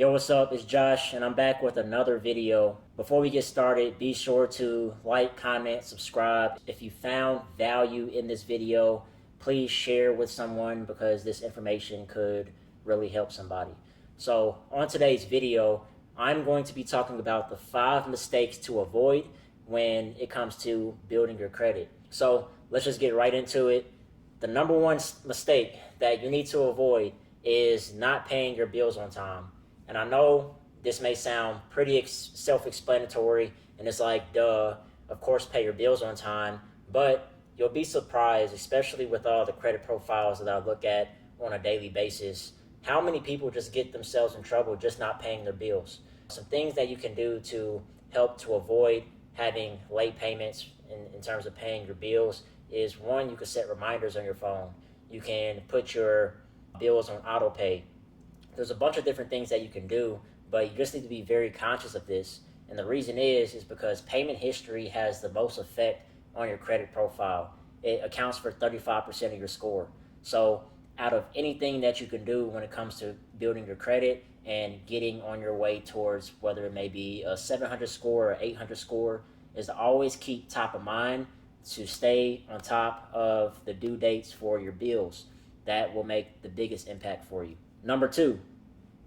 Yo, what's up? It's Josh, and I'm back with another video. Before we get started, be sure to like, comment, subscribe. If you found value in this video, please share with someone because this information could really help somebody. So, on today's video, I'm going to be talking about the 5 mistakes to avoid when it comes to building your credit. So, let's just get right into it. The number one mistake that you need to avoid is not paying your bills on time. And I know this may sound pretty self-explanatory, and it's like, duh, of course pay your bills on time, but you'll be surprised, especially with all the credit profiles that I look at on a daily basis, how many people just get themselves in trouble just not paying their bills. Some things that you can do to help to avoid having late payments in terms of paying your bills is, one, you can set reminders on your phone. You can put your bills on auto pay. There's a bunch of different things that you can do, but you just need to be very conscious of this. And the reason is because payment history has the most effect on your credit profile. It accounts for 35% of your score. So out of anything that you can do when it comes to building your credit and getting on your way towards whether it may be a 700 score or 800 score, is to always keep top of mind to stay on top of the due dates for your bills. That will make the biggest impact for you. Number 2,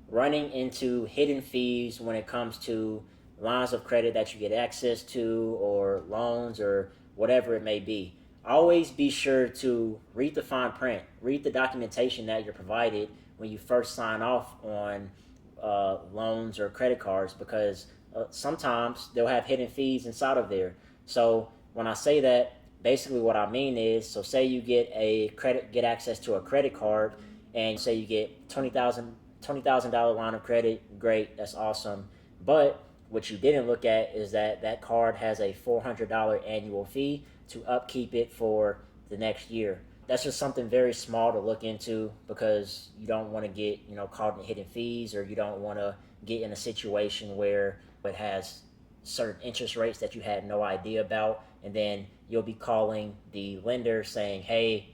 running into hidden fees when it comes to lines of credit that you get access to or loans or whatever it may be. Always be sure to read the fine print, read the documentation that you're provided when you first sign off on loans or credit cards, because sometimes they'll have hidden fees inside of there. So when I say that, basically what I mean is, so say you get access to a credit card, and say you get $20,000 line of credit, great, that's awesome. But what you didn't look at is that card has a $400 annual fee to upkeep it for the next year. That's just something very small to look into, because you don't want to get caught in hidden fees, or you don't want to get in a situation where it has certain interest rates that you had no idea about, and then you'll be calling the lender saying, hey,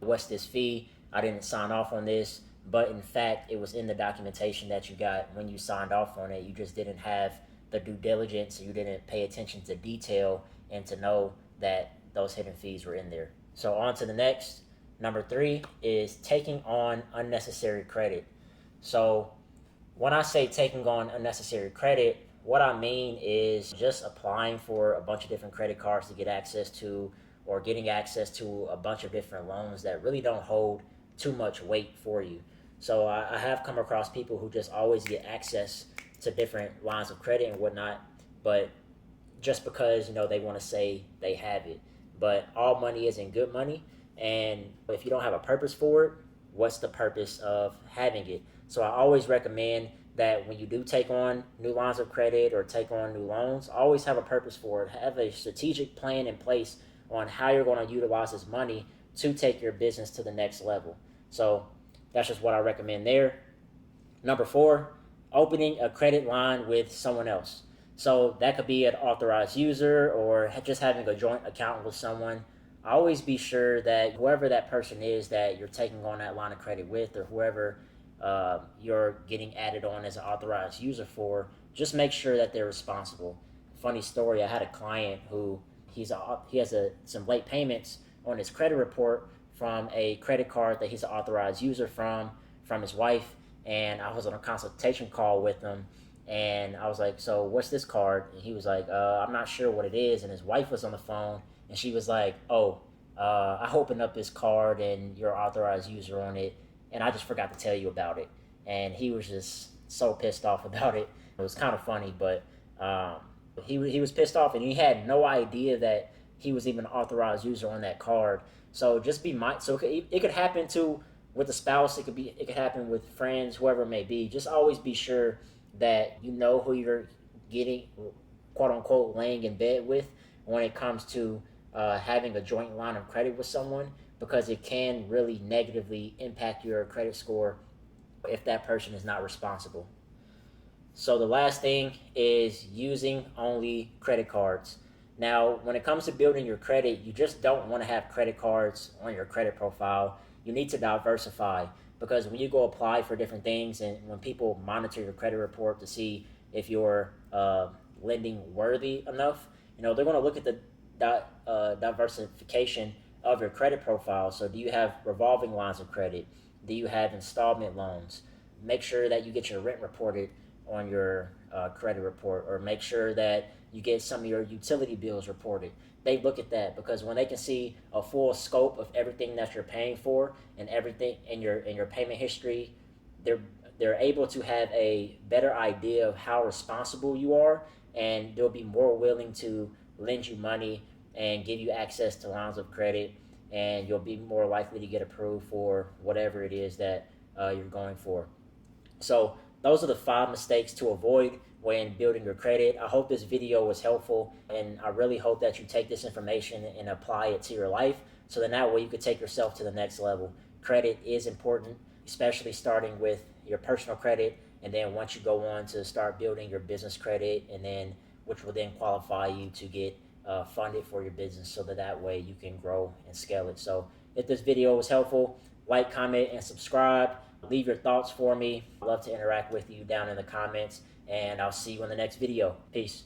what's this fee? I didn't sign off on this, but in fact, it was in the documentation that you got when you signed off on it. You just didn't have the due diligence, you didn't pay attention to detail and to know that those hidden fees were in there. So on to the next. Number 3 is taking on unnecessary credit. So when I say taking on unnecessary credit, what I mean is just applying for a bunch of different credit cards to get access to, or getting access to a bunch of different loans that really don't hold too much weight for you. So I have come across people who just always get access to different lines of credit and whatnot, but just because they want to say they have it. But all money isn't good money, and if you don't have a purpose for it, what's the purpose of having it? So I always recommend that when you do take on new lines of credit or take on new loans, always have a purpose for it. Have a strategic plan in place on how you're going to utilize this money to take your business to the next level. So that's just what I recommend there. Number 4, opening a credit line with someone else. So that could be an authorized user or just having a joint account with someone. Always be sure that whoever that person is that you're taking on that line of credit with, or whoever you're getting added on as an authorized user for, just make sure that they're responsible. Funny story, I had a client who he has some late payments on his credit report from a credit card that he's an authorized user from his wife, and I was on a consultation call with him, and I was like, so what's this card? And he was like, I'm not sure what it is. And his wife was on the phone, and she was like, I opened up this card and you're an authorized user on it, and I just forgot to tell you about it. And he was just so pissed off about it. It was kind of funny, but he was pissed off, and he had no idea that he was even an authorized user on that card. So just be mindful. So it could happen with a spouse. It could happen with friends, whoever it may be. Just always be sure that you know who you're getting, quote unquote, laying in bed with when it comes to having a joint line of credit with someone, because it can really negatively impact your credit score if that person is not responsible. So the last thing is using only credit cards. Now, when it comes to building your credit, you just don't want to have credit cards on your credit profile. You need to diversify. because when you go apply for different things and when people monitor your credit report to see if you're lending worthy enough, they're going to look at the diversification of your credit profile. So do you have revolving lines of credit? Do you have installment loans? Make sure that you get your rent reported on your credit report, or make sure that you get some of your utility bills reported. They look at that because when they can see a full scope of everything that you're paying for and everything in your payment history, they're able to have a better idea of how responsible you are, and they'll be more willing to lend you money and give you access to lines of credit, and you'll be more likely to get approved for whatever it is that you're going for. So those are the 5 mistakes to avoid when building your credit. I hope this video was helpful, and I really hope that you take this information and apply it to your life, so that way you could take yourself to the next level. Credit is important, especially starting with your personal credit, and then once you go on to start building your business credit, and then which will then qualify you to get funded for your business, so that way you can grow and scale it. So if this video was helpful, like, comment, and subscribe. Leave your thoughts for me. I'd love to interact with you down in the comments, and I'll see you in the next video. Peace.